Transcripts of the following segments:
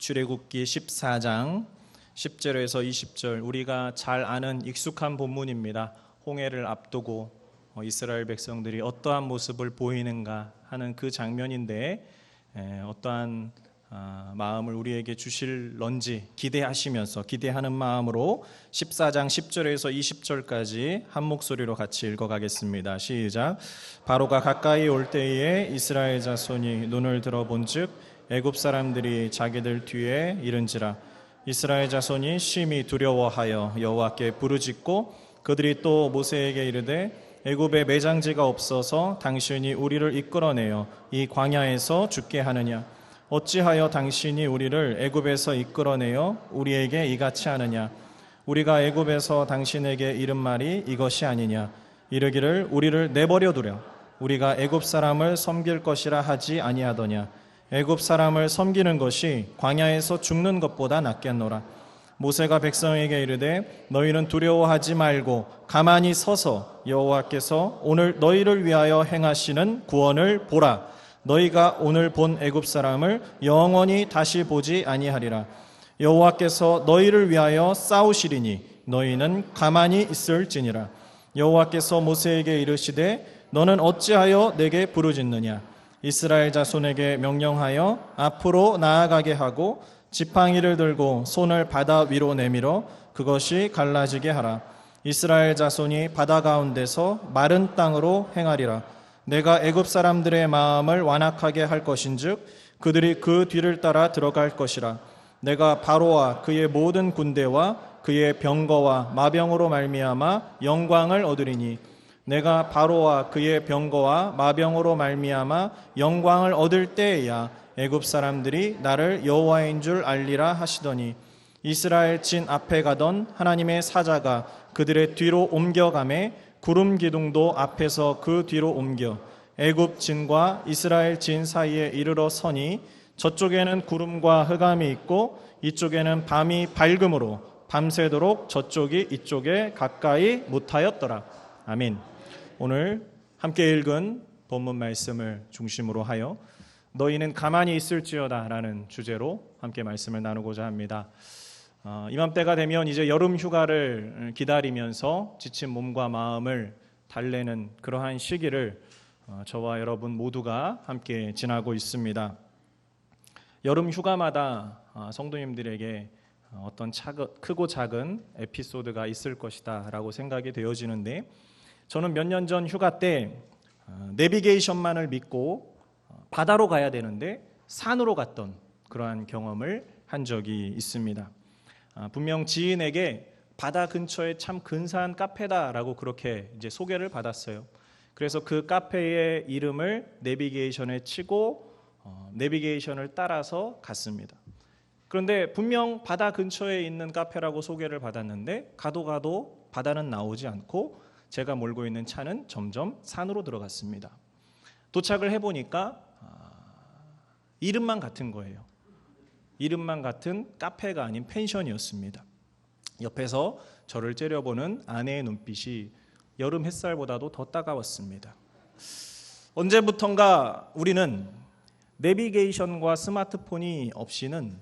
출애굽기 14장 10절에서 20절, 우리가 잘 아는 익숙한 본문입니다. 홍해를 앞두고 이스라엘 백성들이 어떠한 모습을 보이는가 하는 그 장면인데, 어떠한 마음을 우리에게 주실런지 기대하는 마음으로 14장 10절에서 20절까지 한 목소리로 같이 읽어가겠습니다. 시작. 바로가 가까이 올 때에 이스라엘 자손이 눈을 들어본즉 애굽 사람들이 자기들 뒤에 이른지라. 이스라엘 자손이 심히 두려워하여 여호와께 부르짖고 그들이 또 모세에게 이르되 애굽에 매장지가 없어서 당신이 우리를 이끌어내어 이 광야에서 죽게 하느냐? 어찌하여 당신이 우리를 애굽에서 이끌어내어 우리에게 이같이 하느냐? 우리가 애굽에서 당신에게 이른 말이 이것이 아니냐? 이르기를 우리를 내버려 두려. 우리가 애굽 사람을 섬길 것이라 하지 아니하더냐? 애굽 사람을 섬기는 것이 광야에서 죽는 것보다 낫겠노라. 모세가 백성에게 이르되 너희는 두려워하지 말고 가만히 서서 여호와께서 오늘 너희를 위하여 행하시는 구원을 보라. 너희가 오늘 본 애굽 사람을 영원히 다시 보지 아니하리라. 여호와께서 너희를 위하여 싸우시리니 너희는 가만히 있을지니라. 여호와께서 모세에게 이르시되 너는 어찌하여 내게 부르짖느냐? 이스라엘 자손에게 명령하여 앞으로 나아가게 하고 지팡이를 들고 손을 바다 위로 내밀어 그것이 갈라지게 하라. 이스라엘 자손이 바다 가운데서 마른 땅으로 행하리라. 내가 애굽 사람들의 마음을 완악하게 할 것인즉 그들이 그 뒤를 따라 들어갈 것이라. 내가 바로와 그의 모든 군대와 그의 병거와 마병으로 말미암아 영광을 얻으리니 내가 바로와 그의 병거와 마병으로 말미암아 영광을 얻을 때에야 애굽 사람들이 나를 여호와인 줄 알리라 하시더니 이스라엘 진 앞에 가던 하나님의 사자가 그들의 뒤로 옮겨가매 구름 기둥도 앞에서 그 뒤로 옮겨 애굽 진과 이스라엘 진 사이에 이르러 서니 저쪽에는 구름과 흑암이 있고 이쪽에는 밤이 밝음으로 밤새도록 저쪽이 이쪽에 가까이 못하였더라. 아멘. 오늘 함께 읽은 본문 말씀을 중심으로 하여 너희는 가만히 있을지어다 라는 주제로 함께 말씀을 나누고자 합니다. 이맘때가 되면 이제 여름 휴가를 기다리면서 지친 몸과 마음을 달래는 그러한 시기를 저와 여러분 모두가 함께 지나고 있습니다. 여름 휴가마다 성도님들에게 어떤 크고 작은 에피소드가 있을 것이다 라고 생각이 되어지는데, 저는 몇 년 전 휴가 때 내비게이션만을 믿고 바다로 가야 되는데 산으로 갔던 그러한 경험을 한 적이 있습니다. 분명 지인에게 바다 근처에 참 근사한 카페다라고 그렇게 이제 소개를 받았어요. 그래서 그 카페의 이름을 내비게이션에 치고 내비게이션을 따라서 갔습니다. 그런데 분명 바다 근처에 있는 카페라고 소개를 받았는데 가도 바다는 나오지 않고 제가 몰고 있는 차는 점점 산으로 들어갔습니다. 도착을 해보니까 이름만 같은 거예요. 이름만 같은 카페가 아닌 펜션이었습니다. 옆에서 저를 째려보는 아내의 눈빛이 여름 햇살보다도 더 따가웠습니다. 언제부턴가 우리는 내비게이션과 스마트폰이 없이는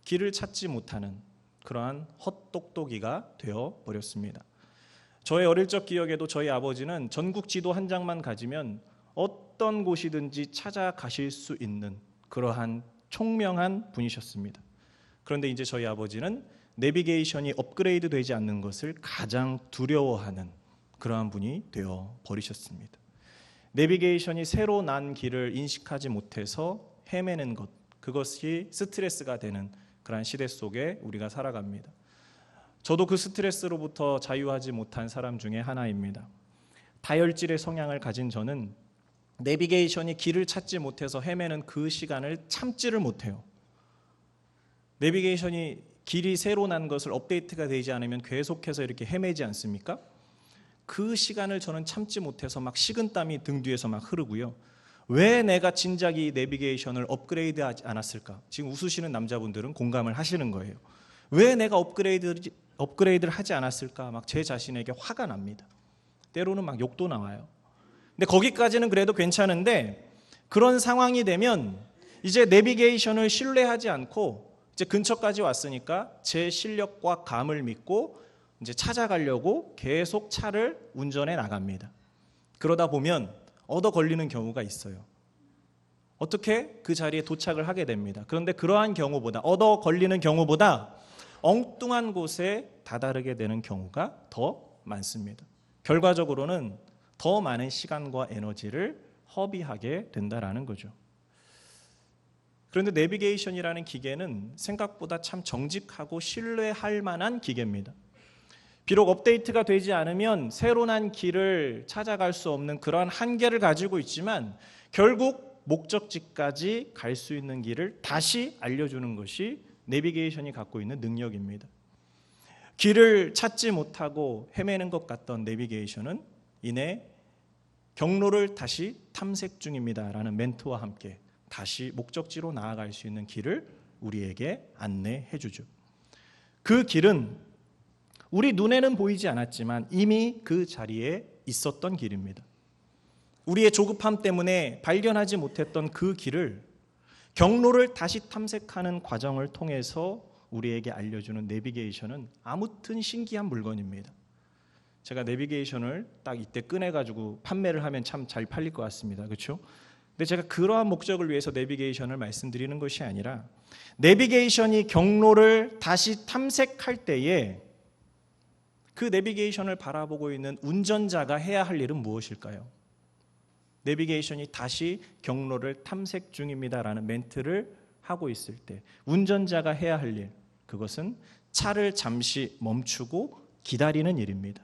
길을 찾지 못하는 그러한 헛똑똑이가 되어버렸습니다. 저의 어릴 적 기억에도 저희 아버지는 전국 지도 한 장만 가지면 어떤 곳이든지 찾아가실 수 있는 그러한 총명한 분이셨습니다. 그런데 이제 저희 아버지는 내비게이션이 업그레이드 되지 않는 것을 가장 두려워하는 그러한 분이 되어 버리셨습니다. 내비게이션이 새로 난 길을 인식하지 못해서 헤매는 것, 그것이 스트레스가 되는 그러한 시대 속에 우리가 살아갑니다. 저도 그 스트레스로부터 자유하지 못한 사람 중에 하나입니다. 다혈질의 성향을 가진 저는 내비게이션이 길을 찾지 못해서 헤매는 그 시간을 참지를 못해요. 내비게이션이 길이 새로 난 것을 업데이트가 되지 않으면 계속해서 이렇게 헤매지 않습니까? 그 시간을 저는 참지 못해서 막 식은땀이 등 뒤에서 막 흐르고요. 왜 내가 진작 이 내비게이션을 업그레이드하지 않았을까? 지금 웃으시는 남자분들은 공감을 하시는 거예요. 왜 내가 업그레이드를 하지 않았을까? 막 제 자신에게 화가 납니다. 때로는 막 욕도 나와요. 근데 거기까지는 그래도 괜찮은데 그런 상황이 되면 이제 내비게이션을 신뢰하지 않고 이제 근처까지 왔으니까 제 실력과 감을 믿고 이제 찾아가려고 계속 차를 운전해 나갑니다. 그러다 보면 얻어 걸리는 경우가 있어요. 어떻게 그 자리에 도착을 하게 됩니다. 그런데 그러한 경우보다, 얻어 걸리는 경우보다 엉뚱한 곳에 다다르게 되는 경우가 더 많습니다. 결과적으로는 더 많은 시간과 에너지를 허비하게 된다라는 거죠. 그런데 내비게이션이라는 기계는 생각보다 참 정직하고 신뢰할 만한 기계입니다. 비록 업데이트가 되지 않으면 새로 난 길을 찾아갈 수 없는 그러한 한계를 가지고 있지만 결국 목적지까지 갈 수 있는 길을 다시 알려주는 것이 내비게이션이 갖고 있는 능력입니다. 길을 찾지 못하고 헤매는 것 같던 내비게이션은 이내 경로를 다시 탐색 중입니다라는 멘트와 함께 다시 목적지로 나아갈 수 있는 길을 우리에게 안내해 주죠. 그 길은 우리 눈에는 보이지 않았지만 이미 그 자리에 있었던 길입니다. 우리의 조급함 때문에 발견하지 못했던 그 길을 경로를 다시 탐색하는 과정을 통해서 우리에게 알려주는 내비게이션은 아무튼 신기한 물건입니다. 제가 내비게이션을 딱 이때 꺼내가지고 판매를 하면 참 잘 팔릴 것 같습니다. 그렇죠? 근데 제가 그러한 목적을 위해서 내비게이션을 말씀드리는 것이 아니라 내비게이션이 경로를 다시 탐색할 때에 그 내비게이션을 바라보고 있는 운전자가 해야 할 일은 무엇일까요? 내비게이션이 다시 경로를 탐색 중입니다라는 멘트를 하고 있을 때 운전자가 해야 할 일, 그것은 차를 잠시 멈추고 기다리는 일입니다.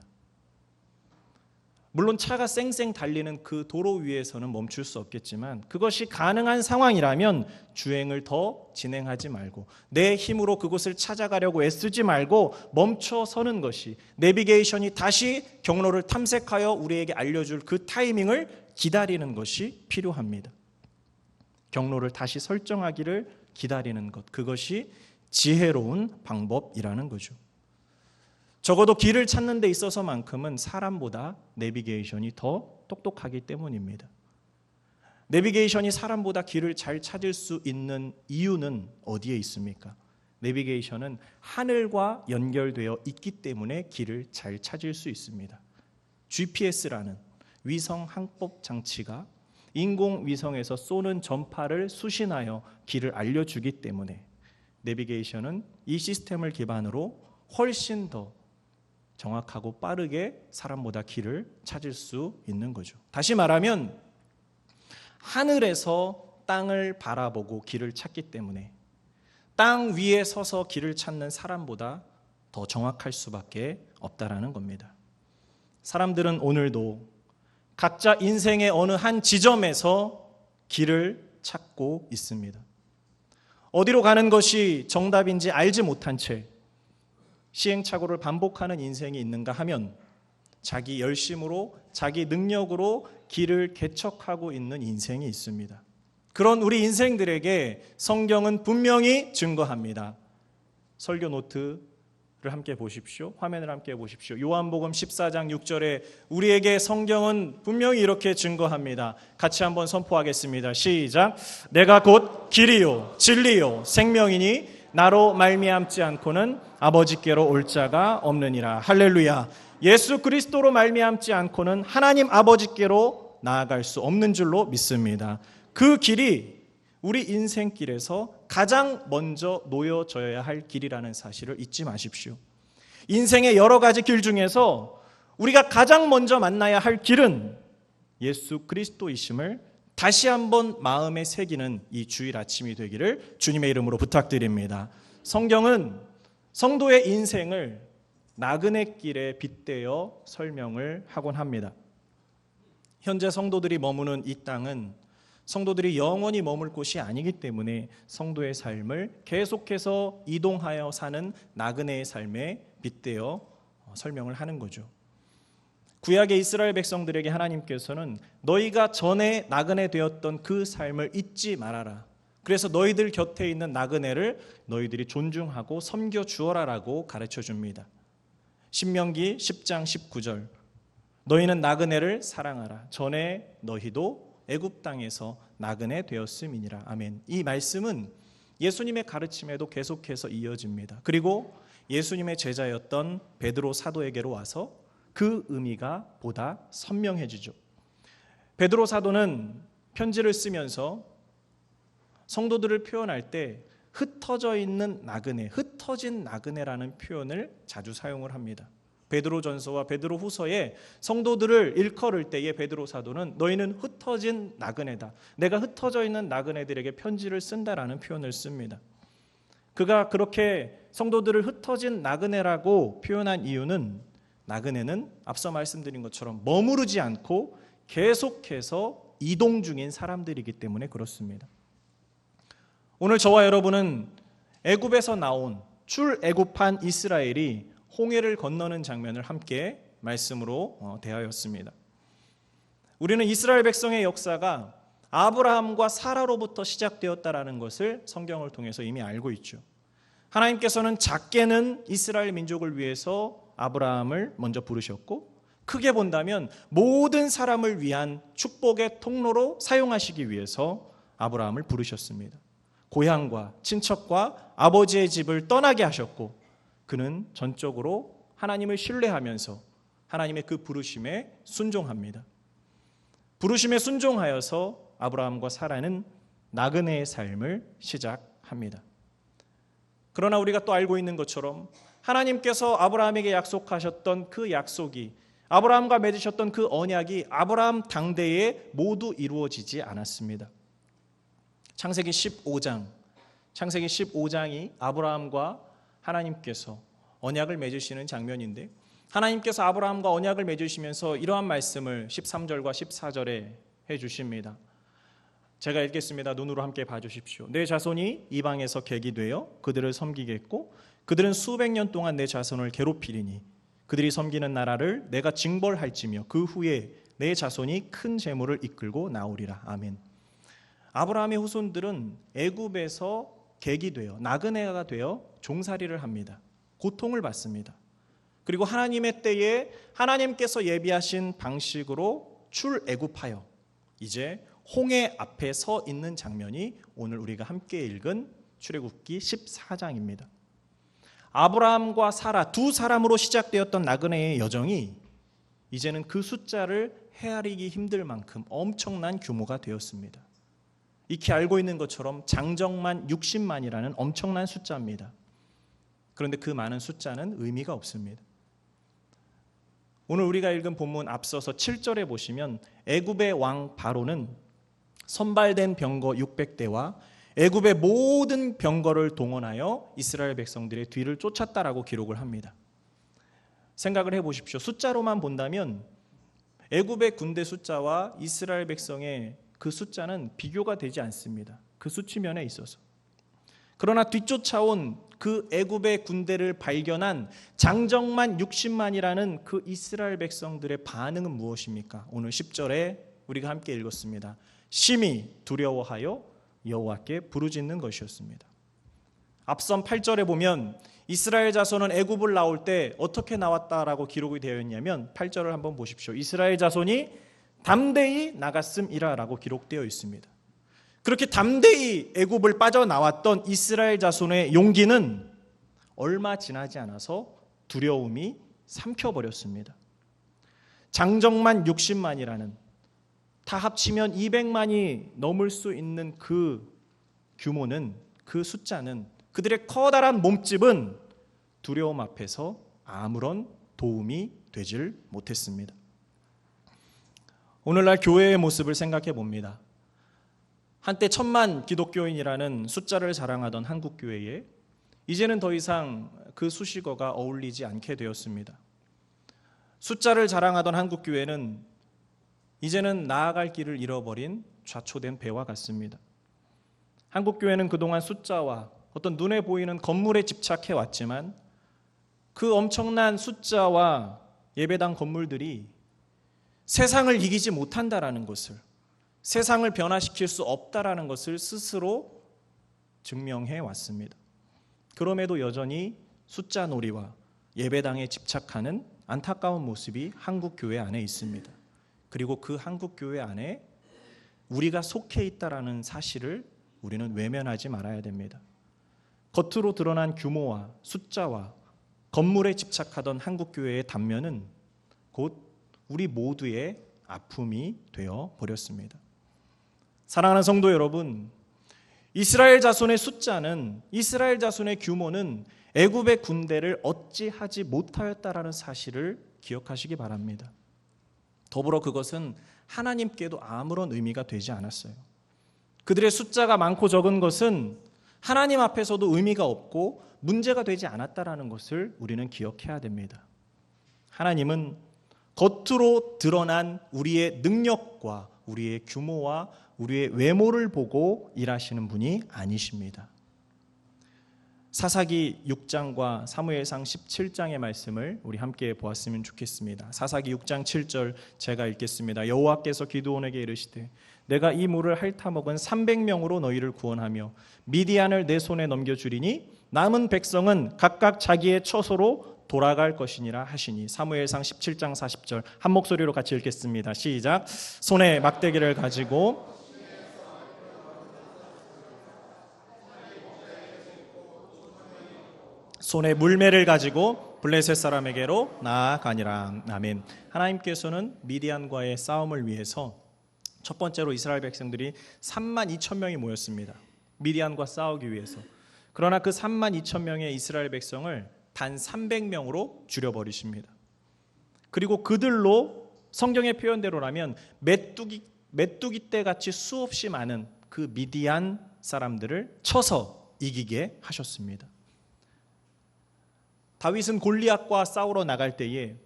물론 차가 쌩쌩 달리는 그 도로 위에서는 멈출 수 없겠지만 그것이 가능한 상황이라면 주행을 더 진행하지 말고 내 힘으로 그곳을 찾아가려고 애쓰지 말고 멈춰서는 것이, 내비게이션이 다시 경로를 탐색하여 우리에게 알려줄 그 타이밍을 기다리는 것이 필요합니다. 경로를 다시 설정하기를 기다리는 것, 그것이 지혜로운 방법이라는 거죠. 적어도 길을 찾는 데 있어서만큼은 사람보다 내비게이션이 더 똑똑하기 때문입니다. 내비게이션이 사람보다 길을 잘 찾을 수 있는 이유는 어디에 있습니까? 내비게이션은 하늘과 연결되어 있기 때문에 길을 잘 찾을 수 있습니다. GPS라는 위성 항법 장치가 인공위성에서 쏘는 전파를 수신하여 길을 알려주기 때문에 내비게이션은 이 시스템을 기반으로 훨씬 더 정확하고 빠르게 사람보다 길을 찾을 수 있는 거죠. 다시 말하면 하늘에서 땅을 바라보고 길을 찾기 때문에 땅 위에 서서 길을 찾는 사람보다 더 정확할 수밖에 없다라는 겁니다. 사람들은 오늘도 각자 인생의 어느 한 지점에서 길을 찾고 있습니다. 어디로 가는 것이 정답인지 알지 못한 채 시행착오를 반복하는 인생이 있는가 하면 자기 열심으로, 자기 능력으로 길을 개척하고 있는 인생이 있습니다. 그런 우리 인생들에게 성경은 분명히 증거합니다. 설교 노트를 함께 보십시오. 화면을 함께 보십시오. 요한복음 14장 6절에 우리에게 성경은 분명히 이렇게 증거합니다. 같이 한번 선포하겠습니다. 시작. 내가 곧 길이요 진리요 생명이니 나로 말미암지 않고는 아버지께로 올 자가 없느니라. 할렐루야. 예수 그리스도로 말미암지 않고는 하나님 아버지께로 나아갈 수 없는 줄로 믿습니다. 그 길이 우리 인생길에서 가장 먼저 놓여져야 할 길이라는 사실을 잊지 마십시오. 인생의 여러 가지 길 중에서 우리가 가장 먼저 만나야 할 길은 예수 그리스도이심을 다시 한번 마음에 새기는 이 주일 아침이 되기를 주님의 이름으로 부탁드립니다. 성경은 성도의 인생을 나그네 길에 빗대어 설명을 하곤 합니다. 현재 성도들이 머무는 이 땅은 성도들이 영원히 머물 곳이 아니기 때문에 성도의 삶을 계속해서 이동하여 사는 나그네의 삶에 빗대어 설명을 하는 거죠. 구약의 이스라엘 백성들에게 하나님께서는 너희가 전에 나그네 되었던 그 삶을 잊지 말아라. 그래서 너희들 곁에 있는 나그네를 너희들이 존중하고 섬겨 주어라라고 가르쳐 줍니다. 신명기 10장 19절 너희는 나그네를 사랑하라. 전에 너희도 애굽 땅에서 나그네 되었음이니라. 아멘. 이 말씀은 예수님의 가르침에도 계속해서 이어집니다. 그리고 예수님의 제자였던 베드로 사도에게로 와서 그 의미가 보다 선명해지죠. 베드로 사도는 편지를 쓰면서 성도들을 표현할 때 흩어져 있는 나그네, 흩어진 나그네라는 표현을 자주 사용을 합니다. 베드로전서와 베드로후서에 성도들을 일컬을 때에 베드로 사도는 너희는 흩어진 나그네다, 내가 흩어져 있는 나그네들에게 편지를 쓴다라는 표현을 씁니다. 그가 그렇게 성도들을 흩어진 나그네라고 표현한 이유는 나그네는 앞서 말씀드린 것처럼 머무르지 않고 계속해서 이동 중인 사람들이기 때문에 그렇습니다. 오늘 저와 여러분은 애굽에서 나온 출애굽한 이스라엘이 홍해를 건너는 장면을 함께 말씀으로 대하였습니다. 우리는 이스라엘 백성의 역사가 아브라함과 사라로부터 시작되었다라는 것을 성경을 통해서 이미 알고 있죠. 하나님께서는 작게는 이스라엘 민족을 위해서 아브라함을 먼저 부르셨고, 크게 본다면 모든 사람을 위한 축복의 통로로 사용하시기 위해서 아브라함을 부르셨습니다. 고향과 친척과 아버지의 집을 떠나게 하셨고, 그는 전적으로 하나님을 신뢰하면서 하나님의 그 부르심에 순종합니다. 부르심에 순종하여서 아브라함과 사라는 나그네의 삶을 시작합니다. 그러나 우리가 또 알고 있는 것처럼 하나님께서 아브라함에게 약속하셨던 그 약속이, 아브라함과 맺으셨던 그 언약이 아브라함 당대에 모두 이루어지지 않았습니다. 창세기 15장이 아브라함과 하나님께서 언약을 맺으시는 장면인데, 하나님께서 아브라함과 언약을 맺으시면서 이러한 말씀을 13절과 14절에 해주십니다. 제가 읽겠습니다. 눈으로 함께 봐주십시오. 내 자손이 이방에서 객이 되어 그들을 섬기겠고 그들은 수백 년 동안 내 자손을 괴롭히리니 그들이 섬기는 나라를 내가 징벌할지며 그 후에 내 자손이 큰 재물을 이끌고 나오리라. 아멘. 아브라함의 후손들은 애굽에서 객이 되어 나그네가 되어 종살이를 합니다. 고통을 받습니다. 그리고 하나님의 때에 하나님께서 예비하신 방식으로 출애굽하여 이제 홍해 앞에 서 있는 장면이 오늘 우리가 함께 읽은 출애굽기 14장입니다. 아브라함과 사라 두 사람으로 시작되었던 나그네의 여정이 이제는 그 숫자를 헤아리기 힘들 만큼 엄청난 규모가 되었습니다. 익히 알고 있는 것처럼 장정만 60만이라는 엄청난 숫자입니다. 그런데 그 많은 숫자는 의미가 없습니다. 오늘 우리가 읽은 본문 앞서서 7절에 보시면 애굽의 왕 바로는 선발된 병거 600대와 애굽의 모든 병거를 동원하여 이스라엘 백성들의 뒤를 쫓았다라고 기록을 합니다. 생각을 해보십시오. 숫자로만 본다면 애굽의 군대 숫자와 이스라엘 백성의 그 숫자는 비교가 되지 않습니다. 그 수치면에 있어서. 그러나 뒤쫓아온 그 애굽의 군대를 발견한 장정만 60만이라는 그 이스라엘 백성들의 반응은 무엇입니까? 오늘 10절에 우리가 함께 읽었습니다. 심히 두려워하여 여호와께 부르짖는 것이었습니다. 앞선 8절에 보면 이스라엘 자손은 애굽을 나올 때 어떻게 나왔다라고 기록이 되어 있냐면 8절을 한번 보십시오. 이스라엘 자손이 담대히 나갔음이라라고 기록되어 있습니다. 그렇게 담대히 애굽을 빠져나왔던 이스라엘 자손의 용기는 얼마 지나지 않아서 두려움이 삼켜버렸습니다. 장정만 60만이라는 다 합치면 200만이 넘을 수 있는 그 규모는, 그 숫자는, 그들의 커다란 몸집은 두려움 앞에서 아무런 도움이 되질 못했습니다. 오늘날 교회의 모습을 생각해 봅니다. 한때 1000만 기독교인이라는 숫자를 자랑하던 한국교회에 이제는 더 이상 그 수식어가 어울리지 않게 되었습니다. 숫자를 자랑하던 한국교회는 이제는 나아갈 길을 잃어버린 좌초된 배와 같습니다. 한국교회는 그동안 숫자와 어떤 눈에 보이는 건물에 집착해 왔지만 그 엄청난 숫자와 예배당 건물들이 세상을 이기지 못한다라는 것을, 세상을 변화시킬 수 없다라는 것을 스스로 증명해 왔습니다. 그럼에도 여전히 숫자 놀이와 예배당에 집착하는 안타까운 모습이 한국 교회 안에 있습니다. 그리고 그 한국 교회 안에 우리가 속해 있다라는 사실을 우리는 외면하지 말아야 됩니다. 겉으로 드러난 규모와 숫자와 건물에 집착하던 한국교회의 단면은 곧 우리 모두의 아픔이 되어 버렸습니다. 사랑하는 성도 여러분, 이스라엘 자손의 숫자는, 이스라엘 자손의 규모는 애굽의 군대를 어찌하지 못하였다라는 사실을 기억하시기 바랍니다. 더불어 그것은 하나님께도 아무런 의미가 되지 않았어요. 그들의 숫자가 많고 적은 것은 하나님 앞에서도 의미가 없고 문제가 되지 않았다라는 것을 우리는 기억해야 됩니다. 하나님은 겉으로 드러난 우리의 능력과 우리의 규모와 우리의 외모를 보고 일하시는 분이 아니십니다. 사사기 6장과 사무엘상 17장의 말씀을 우리 함께 보았으면 좋겠습니다. 사사기 6장 7절 제가 읽겠습니다. 여호와께서 기드온에게 이르시되 내가 이 물을 핥아먹은 300명으로 너희를 구원하며 미디안을 내 손에 넘겨주리니 남은 백성은 각각 자기의 처소로 돌아갈 것이니라 하시니. 사무엘상 17장 40절 한 목소리로 같이 읽겠습니다. 시작. 손에 막대기를 가지고 손에 물매를 가지고 블레셋 사람에게로 나아가니라. 아멘. 하나님께서는 미디안과의 싸움을 위해서 첫 번째로 이스라엘 백성들이 32,000명이 모였습니다. 미디안과 싸우기 위해서. 그러나 그 32,000명의 이스라엘 백성을 단 300명으로 줄여버리십니다. 그리고 그들로 성경의 표현대로라면 메뚜기 떼같이 수없이 많은 그 미디안 사람들을 쳐서 이기게 하셨습니다. 다윗은 골리앗과 싸우러 나갈 때에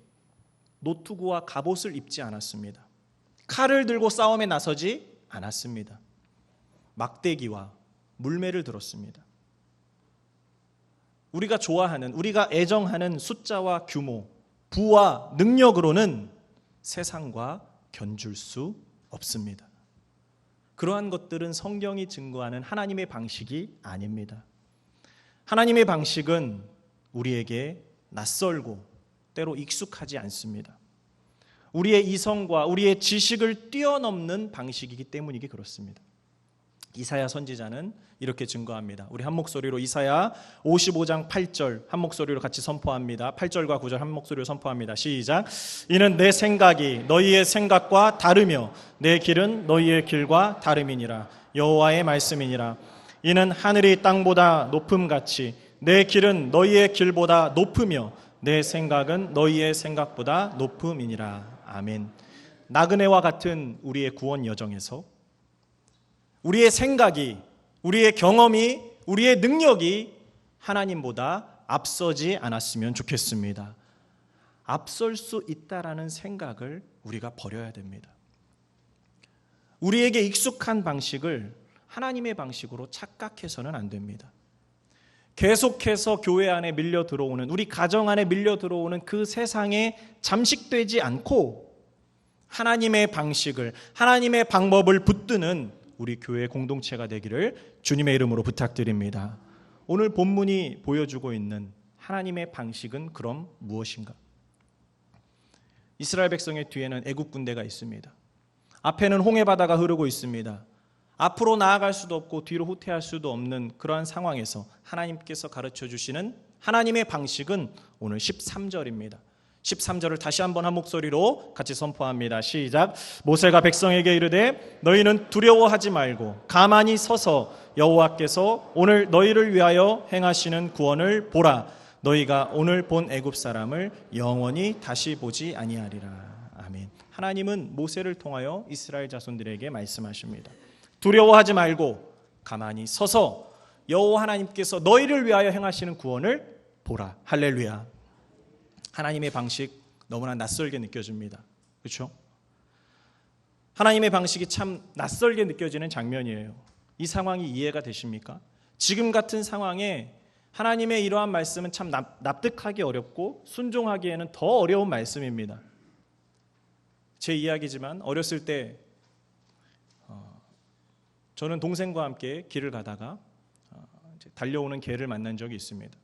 노투구와 갑옷을 입지 않았습니다. 칼을 들고 싸움에 나서지 않았습니다. 막대기와 물매를 들었습니다. 우리가 좋아하는, 우리가 애정하는 숫자와 규모, 부와 능력으로는 세상과 견줄 수 없습니다. 그러한 것들은 성경이 증거하는 하나님의 방식이 아닙니다. 하나님의 방식은 우리에게 낯설고 때로 익숙하지 않습니다. 우리의 이성과 우리의 지식을 뛰어넘는 방식이기 때문이기 그렇습니다. 이사야 선지자는 이렇게 증거합니다. 우리 한 목소리로 이사야 55장 8절 한 목소리로 같이 선포합니다. 8절과 9절 한 목소리로 선포합니다. 시작. 이는 내 생각이 너희의 생각과 다르며 내 길은 너희의 길과 다름이니라. 여호와의 말씀이니라. 이는 하늘이 땅보다 높음같이 내 길은 너희의 길보다 높으며 내 생각은 너희의 생각보다 높음이니라. 아멘. 나그네와 같은 우리의 구원 여정에서 우리의 생각이, 우리의 경험이, 우리의 능력이 하나님보다 앞서지 않았으면 좋겠습니다. 앞설 수 있다라는 생각을 우리가 버려야 됩니다. 우리에게 익숙한 방식을 하나님의 방식으로 착각해서는 안 됩니다. 계속해서 교회 안에 밀려 들어오는, 우리 가정 안에 밀려 들어오는 그 세상에 잠식되지 않고 하나님의 방식을, 하나님의 방법을 붙드는 우리 교회 공동체가 되기를 주님의 이름으로 부탁드립니다. 오늘 본문이 보여주고 있는 하나님의 방식은 그럼 무엇인가? 이스라엘 백성의 뒤에는 애국 군대가 있습니다. 앞에는 홍해 바다가 흐르고 있습니다. 앞으로 나아갈 수도 없고 뒤로 후퇴할 수도 없는 그러한 상황에서 하나님께서 가르쳐 주시는 하나님의 방식은 오늘 13절입니다. 13절을 다시 한번 한 목소리로 같이 선포합니다. 시작. 모세가 백성에게 이르되 너희는 두려워하지 말고 가만히 서서 여호와께서 오늘 너희를 위하여 행하시는 구원을 보라. 너희가 오늘 본 애굽 사람을 영원히 다시 보지 아니하리라. 아멘. 하나님은 모세를 통하여 이스라엘 자손들에게 말씀하십니다. 두려워하지 말고 가만히 서서 여호와 하나님께서 너희를 위하여 행하시는 구원을 보라. 할렐루야. 하나님의 방식 너무나 낯설게 느껴집니다. 그렇죠? 하나님의 방식이 참 낯설게 느껴지는 장면이에요. 이 상황이 이해가 되십니까? 지금 같은 상황에 하나님의 이러한 말씀은 참 납득하기 어렵고 순종하기에는 더 어려운 말씀입니다. 제 이야기지만 어렸을 때 저는 동생과 함께 길을 가다가 달려오는 개를 만난 적이 있습니다.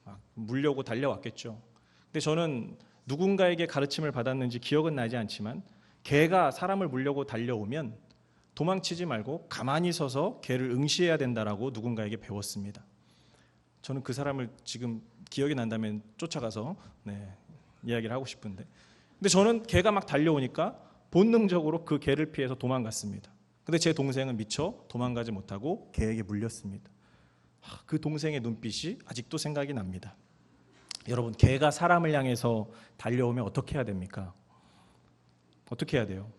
막 물려고 달려왔겠죠. 근데 저는 누군가에게 가르침을 받았는지 기억은 나지 않지만 개가 사람을 물려고 달려오면 도망치지 말고 가만히 서서 개를 응시해야 된다라고 누군가에게 배웠습니다. 저는 그 사람을 지금 기억이 난다면 쫓아가서 이야기를 하고 싶은데, 근데 저는 개가 막 달려오니까 본능적으로 그 개를 피해서 도망갔습니다. 근데 제 동생은 미처 도망가지 못하고 개에게 물렸습니다. 그 동생의 눈빛이 아직도 생각이 납니다. 여러분, 개가 사람을 향해서 달려오면 어떻게 해야 됩니까? 어떻게 해야 돼요?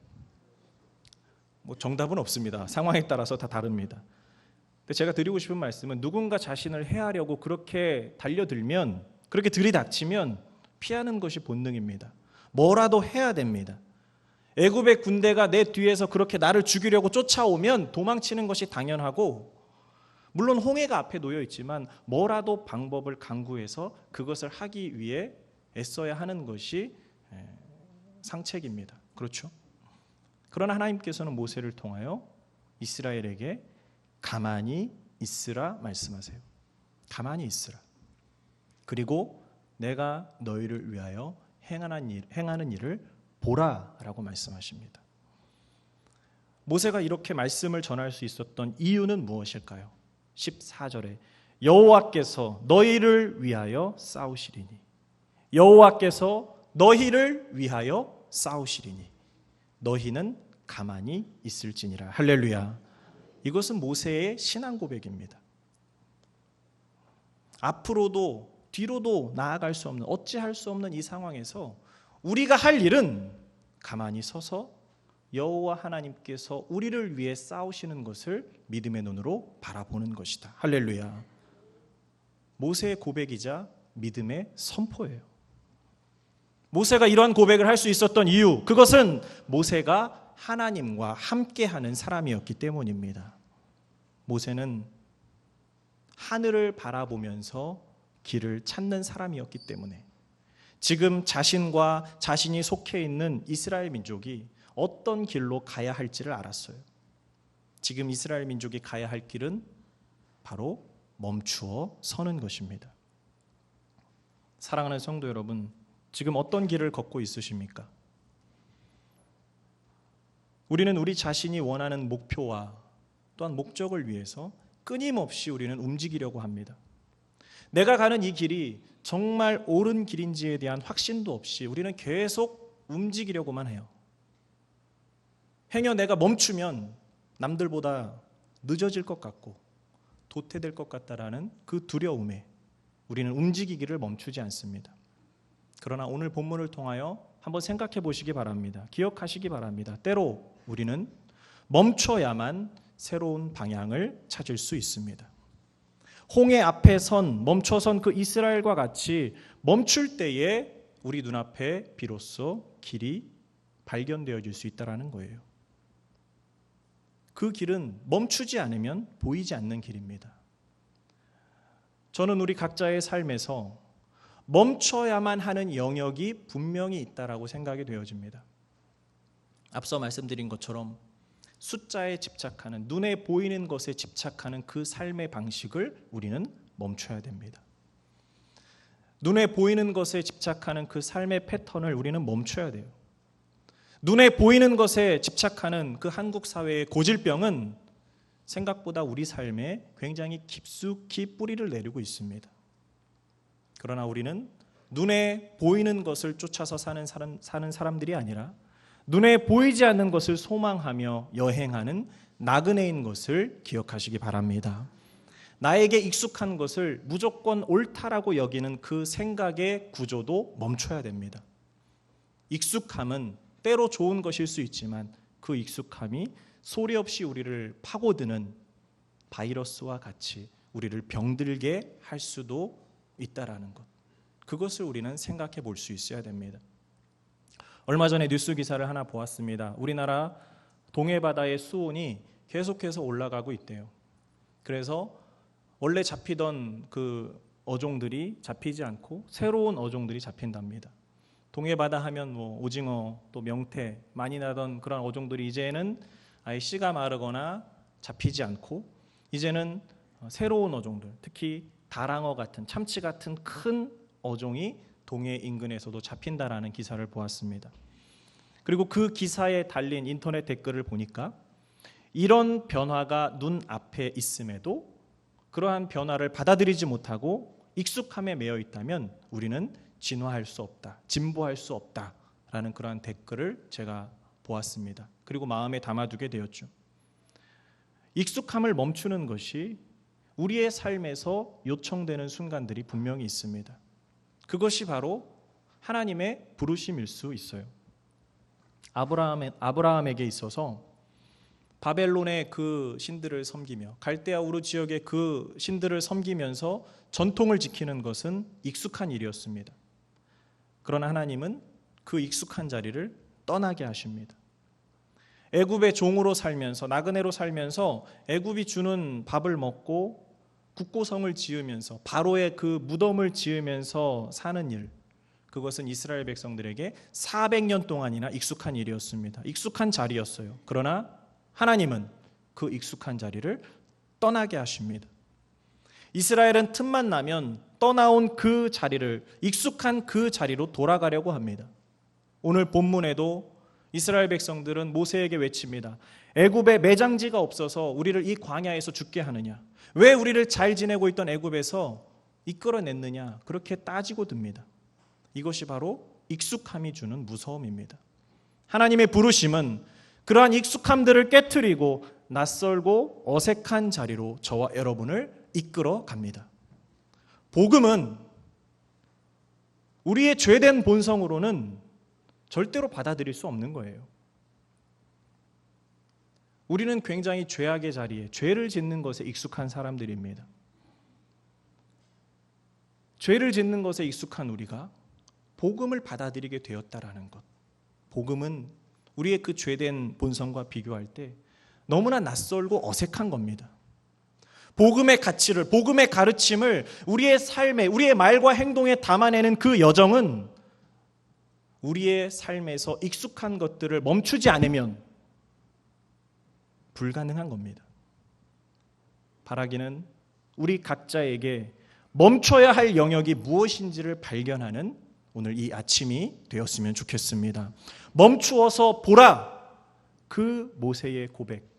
뭐 정답은 없습니다. 상황에 따라서 다 다릅니다. 근데 제가 드리고 싶은 말씀은, 누군가 자신을 해하려고 그렇게 달려들면, 그렇게 들이닥치면 피하는 것이 본능입니다. 뭐라도 해야 됩니다. 애굽의 군대가 내 뒤에서 그렇게 나를 죽이려고 쫓아오면 도망치는 것이 당연하고, 물론 홍해가 앞에 놓여 있지만 뭐라도 방법을 강구해서 그것을 하기 위해 애써야 하는 것이 상책입니다. 그렇죠? 그러나 하나님께서는 모세를 통하여 이스라엘에게 가만히 있으라 말씀하세요. 가만히 있으라. 그리고 내가 너희를 위하여 행하는 일을 보라라고 말씀하십니다. 모세가 이렇게 말씀을 전할 수 있었던 이유는 무엇일까요? 14절에 여호와께서 너희를 위하여 싸우시리니, 여호와께서 너희를 위하여 싸우시리니 너희는 가만히 있을지니라. 할렐루야. 이것은 모세의 신앙 고백입니다. 앞으로도 뒤로도 나아갈 수 없는, 어찌할 수 없는 이 상황에서 우리가 할 일은 가만히 서서 여호와 하나님께서 우리를 위해 싸우시는 것을 믿음의 눈으로 바라보는 것이다. 할렐루야. 모세의 고백이자 믿음의 선포예요. 모세가 이러한 고백을 할 수 있었던 이유, 그것은 모세가 하나님과 함께하는 사람이었기 때문입니다. 모세는 하늘을 바라보면서 길을 찾는 사람이었기 때문에 지금 자신과 자신이 속해 있는 이스라엘 민족이 어떤 길로 가야 할지를 알았어요. 지금 이스라엘 민족이 가야 할 길은 바로 멈추어 서는 것입니다. 사랑하는 성도 여러분, 지금 어떤 길을 걷고 있으십니까? 우리는 우리 자신이 원하는 목표와 또한 목적을 위해서 끊임없이 우리는 움직이려고 합니다. 내가 가는 이 길이 정말 옳은 길인지에 대한 확신도 없이 우리는 계속 움직이려고만 해요. 행여 내가 멈추면 남들보다 늦어질 것 같고 도태될 것 같다라는 그 두려움에 우리는 움직이기를 멈추지 않습니다. 그러나 오늘 본문을 통하여 한번 생각해 보시기 바랍니다. 기억하시기 바랍니다. 때로 우리는 멈춰야만 새로운 방향을 찾을 수 있습니다. 홍해 앞에 멈춰선 그 이스라엘과 같이 멈출 때에 우리 눈앞에 비로소 길이 발견되어질 수 있다는 거예요. 그 길은 멈추지 않으면 보이지 않는 길입니다. 저는 우리 각자의 삶에서 멈춰야만 하는 영역이 분명히 있다라고 생각이 되어집니다. 앞서 말씀드린 것처럼 숫자에 집착하는, 눈에 보이는 것에 집착하는 그 삶의 방식을 우리는 멈춰야 됩니다. 눈에 보이는 것에 집착하는 그 삶의 패턴을 우리는 멈춰야 돼요. 눈에 보이는 것에 집착하는 그 한국 사회의 고질병은 생각보다 우리 삶에 굉장히 깊숙이 뿌리를 내리고 있습니다. 그러나 우리는 눈에 보이는 것을 쫓아서 사는 사람들이 아니라 눈에 보이지 않는 것을 소망하며 여행하는 나그네인 것을 기억하시기 바랍니다. 나에게 익숙한 것을 무조건 옳다라고 여기는 그 생각의 구조도 멈춰야 됩니다. 익숙함은 때로 좋은 것일 수 있지만 그 익숙함이 소리 없이 우리를 파고드는 바이러스와 같이 우리를 병들게 할 수도 있다라는 것, 그것을 우리는 생각해 볼 수 있어야 됩니다. 얼마 전에 뉴스 기사를 하나 보았습니다. 우리나라 동해바다의 수온이 계속해서 올라가고 있대요. 그래서 원래 잡히던 그 어종들이 잡히지 않고 새로운 어종들이 잡힌답니다. 동해바다 하면 뭐 오징어, 또 명태 많이 나던 그런 어종들이 이제는 아예 씨가 마르거나 잡히지 않고 이제는 새로운 어종들, 특히 다랑어 같은, 참치 같은 큰 어종이 동해 인근에서도 잡힌다라는 기사를 보았습니다. 그리고 그 기사에 달린 인터넷 댓글을 보니까 이런 변화가 눈앞에 있음에도 그러한 변화를 받아들이지 못하고 익숙함에 매여 있다면 우리는 진화할 수 없다, 진보할 수 없다라는 그러한 댓글을 제가 보았습니다. 그리고 마음에 담아두게 되었죠. 익숙함을 멈추는 것이 우리의 삶에서 요청되는 순간들이 분명히 있습니다. 그것이 바로 하나님의 부르심일 수 있어요. 아브라함에게 있어서 바벨론의 그 신들을 섬기며 갈대아 우르 지역의 그 신들을 섬기면서 전통을 지키는 것은 익숙한 일이었습니다. 그러나 하나님은 그 익숙한 자리를 떠나게 하십니다. 애굽의 종으로 살면서, 나그네로 살면서 애굽이 주는 밥을 먹고 국고성을 지으면서 바로의 그 무덤을 지으면서 사는 일, 그것은 이스라엘 백성들에게 400년 동안이나 익숙한 일이었습니다. 익숙한 자리였어요. 그러나 하나님은 그 익숙한 자리를 떠나게 하십니다. 이스라엘은 틈만 나면 떠나온 그 자리를, 익숙한 그 자리로 돌아가려고 합니다. 오늘 본문에도 이스라엘 백성들은 모세에게 외칩니다. 애굽에 매장지가 없어서 우리를 이 광야에서 죽게 하느냐? 왜 우리를 잘 지내고 있던 애굽에서 이끌어냈느냐? 그렇게 따지고 듭니다. 이것이 바로 익숙함이 주는 무서움입니다. 하나님의 부르심은 그러한 익숙함들을 깨트리고 낯설고 어색한 자리로 저와 여러분을 이끌어 갑니다. 복음은 우리의 죄된 본성으로는 절대로 받아들일 수 없는 거예요. 우리는 굉장히 죄악의 자리에, 죄를 짓는 것에 익숙한 사람들입니다. 죄를 짓는 것에 익숙한 우리가 복음을 받아들이게 되었다라는 것, 복음은 우리의 그 죄된 본성과 비교할 때 너무나 낯설고 어색한 겁니다. 복음의 가치를, 복음의 가르침을 우리의 삶에, 우리의 말과 행동에 담아내는 그 여정은 우리의 삶에서 익숙한 것들을 멈추지 않으면 불가능한 겁니다. 바라기는 우리 각자에게 멈춰야 할 영역이 무엇인지를 발견하는 오늘 이 아침이 되었으면 좋겠습니다. 멈추어서 보라! 그 모세의 고백,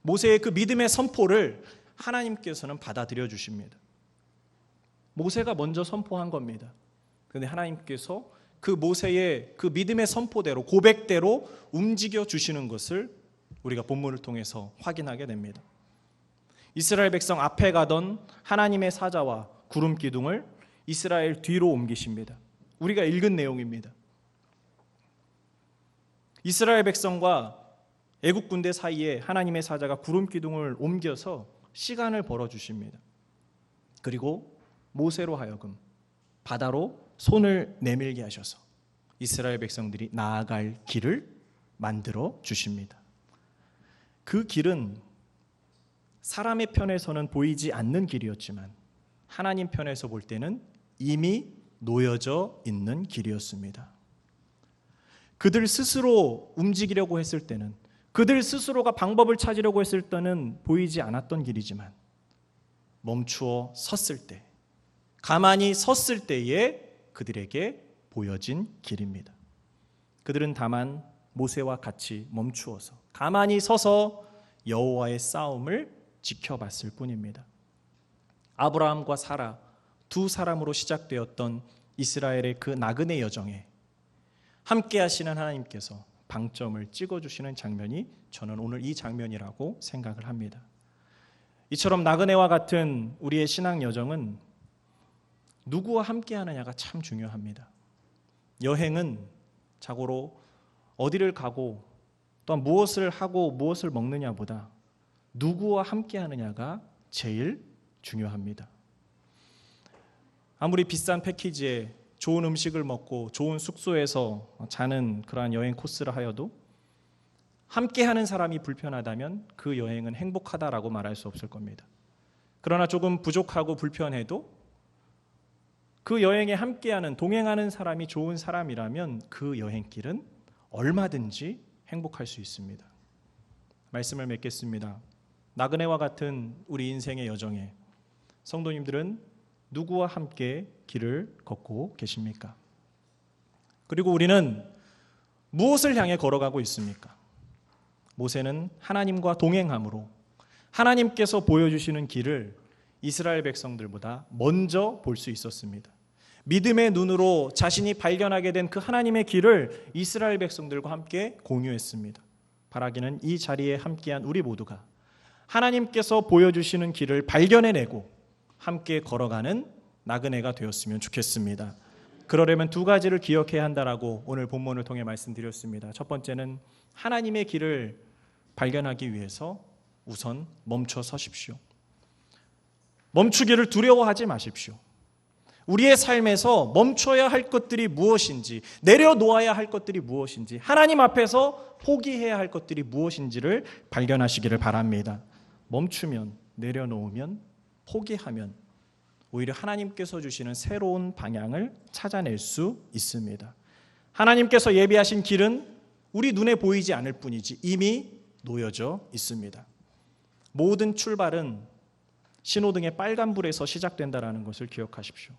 모세의 그 믿음의 선포를 하나님께서는 받아들여 주십니다. 모세가 먼저 선포한 겁니다. 그런데 하나님께서 그 모세의 그 믿음의 선포대로, 고백대로 움직여 주시는 것을 우리가 본문을 통해서 확인하게 됩니다. 이스라엘 백성 앞에 가던 하나님의 사자와 구름 기둥을 이스라엘 뒤로 옮기십니다. 우리가 읽은 내용입니다. 이스라엘 백성과 애국 군대 사이에 하나님의 사자가 구름 기둥을 옮겨서 시간을 벌어 주십니다. 그리고 모세로 하여금 바다로 손을 내밀게 하셔서 이스라엘 백성들이 나아갈 길을 만들어 주십니다. 그 길은 사람의 편에서는 보이지 않는 길이었지만 하나님 편에서 볼 때는 이미 놓여져 있는 길이었습니다. 그들 스스로 움직이려고 했을 때는, 그들 스스로가 방법을 찾으려고 했을 때는 보이지 않았던 길이지만 멈추어 섰을 때, 가만히 섰을 때에 그들에게 보여진 길입니다. 그들은 다만 모세와 같이 멈추어서 가만히 서서 여호와의 싸움을 지켜봤을 뿐입니다. 아브라함과 사라 두 사람으로 시작되었던 이스라엘의 그 나그네 여정에 함께 하시는 하나님께서 방점을 찍어주시는 장면이 저는 오늘 이 장면이라고 생각을 합니다. 이처럼 나그네와 같은 우리의 신앙 여정은 누구와 함께 하느냐가 참 중요합니다. 여행은 자고로 어디를 가고 또한 무엇을 하고 무엇을 먹느냐보다 누구와 함께 하느냐가 제일 중요합니다. 아무리 비싼 패키지에 좋은 음식을 먹고 좋은 숙소에서 자는 그러한 여행 코스를 하여도 함께하는 사람이 불편하다면 그 여행은 행복하다라고 말할 수 없을 겁니다. 그러나 조금 부족하고 불편해도 그 여행에 함께하는, 동행하는 사람이 좋은 사람이라면 그 여행길은 얼마든지 행복할 수 있습니다. 말씀을 맺겠습니다. 나그네와 같은 우리 인생의 여정에 성도님들은 누구와 함께 길을 걷고 계십니까? 그리고 우리는 무엇을 향해 걸어가고 있습니까? 모세는 하나님과 동행함으로 하나님께서 보여주시는 길을 이스라엘 백성들보다 먼저 볼 수 있었습니다. 믿음의 눈으로 자신이 발견하게 된 그 하나님의 길을 이스라엘 백성들과 함께 공유했습니다. 바라기는 이 자리에 함께한 우리 모두가 하나님께서 보여주시는 길을 발견해내고 함께 걸어가는 나그네가 되었으면 좋겠습니다. 그러려면 두 가지를 기억해야 한다라고 오늘 본문을 통해 말씀드렸습니다. 첫 번째는 하나님의 길을 발견하기 위해서 우선 멈춰 서십시오. 멈추기를 두려워하지 마십시오. 우리의 삶에서 멈춰야 할 것들이 무엇인지, 내려놓아야 할 것들이 무엇인지, 하나님 앞에서 포기해야 할 것들이 무엇인지를 발견하시기를 바랍니다. 멈추면, 내려놓으면, 포기하면 오히려 하나님께서 주시는 새로운 방향을 찾아낼 수 있습니다. 하나님께서 예비하신 길은 우리 눈에 보이지 않을 뿐이지 이미 놓여져 있습니다. 모든 출발은 신호등의 빨간불에서 시작된다는 것을 기억하십시오.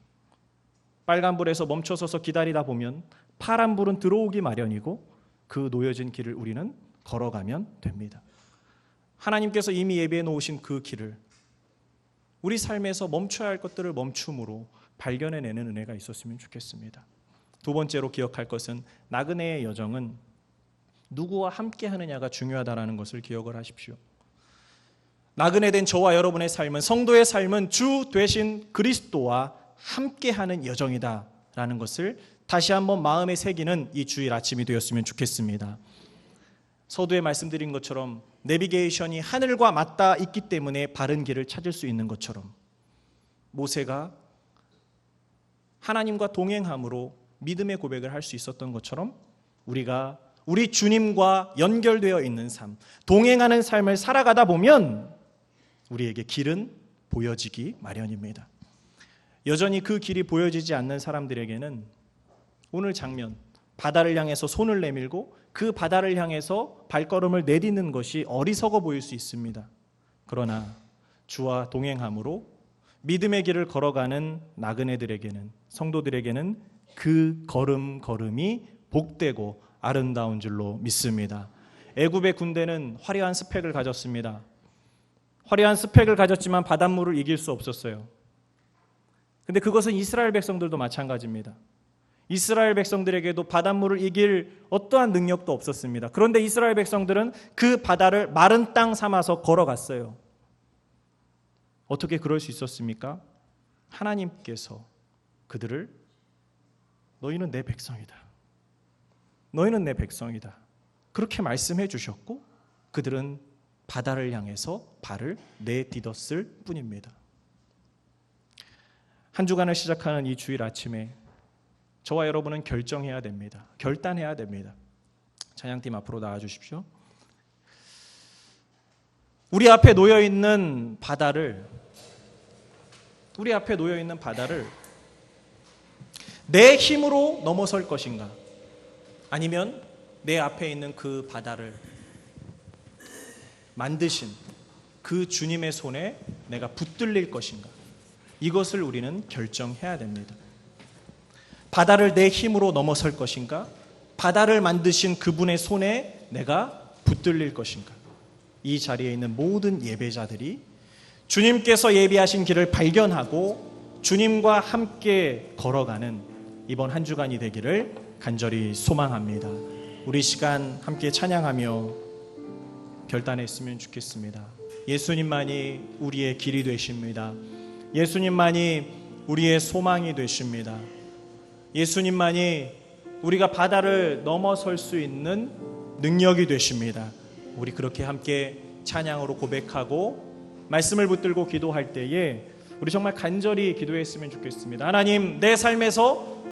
빨간불에서 멈춰서서 기다리다 보면 파란불은 들어오기 마련이고 그 놓여진 길을 우리는 걸어가면 됩니다. 하나님께서 이미 예비해 놓으신 그 길을 우리 삶에서 멈춰야 할 것들을 멈춤으로 발견해내는 은혜가 있었으면 좋겠습니다. 두 번째로 기억할 것은 나그네의 여정은 누구와 함께 하느냐가 중요하다는 것을 기억을 하십시오. 나그네 된 저와 여러분의 삶은, 성도의 삶은 주 되신 그리스도와 함께하는 여정이다라는 것을 다시 한번 마음에 새기는 이 주일 아침이 되었으면 좋겠습니다. 서두에 말씀드린 것처럼 내비게이션이 하늘과 맞닿아 있기 때문에 바른 길을 찾을 수 있는 것처럼 모세가 하나님과 동행함으로 믿음의 고백을 할 수 있었던 것처럼 우리가 우리 주님과 연결되어 있는 삶, 동행하는 삶을 살아가다 보면 우리에게 길은 보여지기 마련입니다. 여전히 그 길이 보여지지 않는 사람들에게는 오늘 장면, 바다를 향해서 손을 내밀고 그 바다를 향해서 발걸음을 내딛는 것이 어리석어 보일 수 있습니다. 그러나 주와 동행함으로 믿음의 길을 걸어가는 나그네들에게는, 성도들에게는 그 걸음걸음이 복되고 아름다운 줄로 믿습니다. 애굽의 군대는 화려한 스펙을 가졌습니다. 화려한 스펙을 가졌지만 바닷물을 이길 수 없었어요. 근데 그것은 이스라엘 백성들도 마찬가지입니다. 이스라엘 백성들에게도 바닷물을 이길 어떠한 능력도 없었습니다. 그런데 이스라엘 백성들은 그 바다를 마른 땅 삼아서 걸어갔어요. 어떻게 그럴 수 있었습니까? 하나님께서 그들을 너희는 내 백성이다. 너희는 내 백성이다. 그렇게 말씀해 주셨고 그들은 바다를 향해서 발을 내딛었을 뿐입니다. 한 주간을 시작하는 이 주일 아침에 저와 여러분은 결정해야 됩니다. 결단해야 됩니다. 찬양팀 앞으로 나와 주십시오. 우리 앞에 놓여 있는 바다를 내 힘으로 넘어설 것인가? 아니면 내 앞에 있는 그 바다를 만드신 그 주님의 손에 내가 붙들릴 것인가? 이것을 우리는 결정해야 됩니다. 바다를 내 힘으로 넘어설 것인가? 바다를 만드신 그분의 손에 내가 붙들릴 것인가? 이 자리에 있는 모든 예배자들이 주님께서 예비하신 길을 발견하고 주님과 함께 걸어가는 이번 한 주간이 되기를 간절히 소망합니다. 우리 시간 함께 찬양하며 결단했으면 좋겠습니다. 예수님만이 우리의 길이 되십니다. 예수님만이 우리의 소망이 되십니다. 예수님만이 우리가 바다를 넘어설 수 있는 능력이 되십니다. 우리 그렇게 함께 찬양으로 고백하고 말씀을 붙들고 기도할 때에 우리 정말 간절히 기도했으면 좋겠습니다. 하나님, 내 삶에서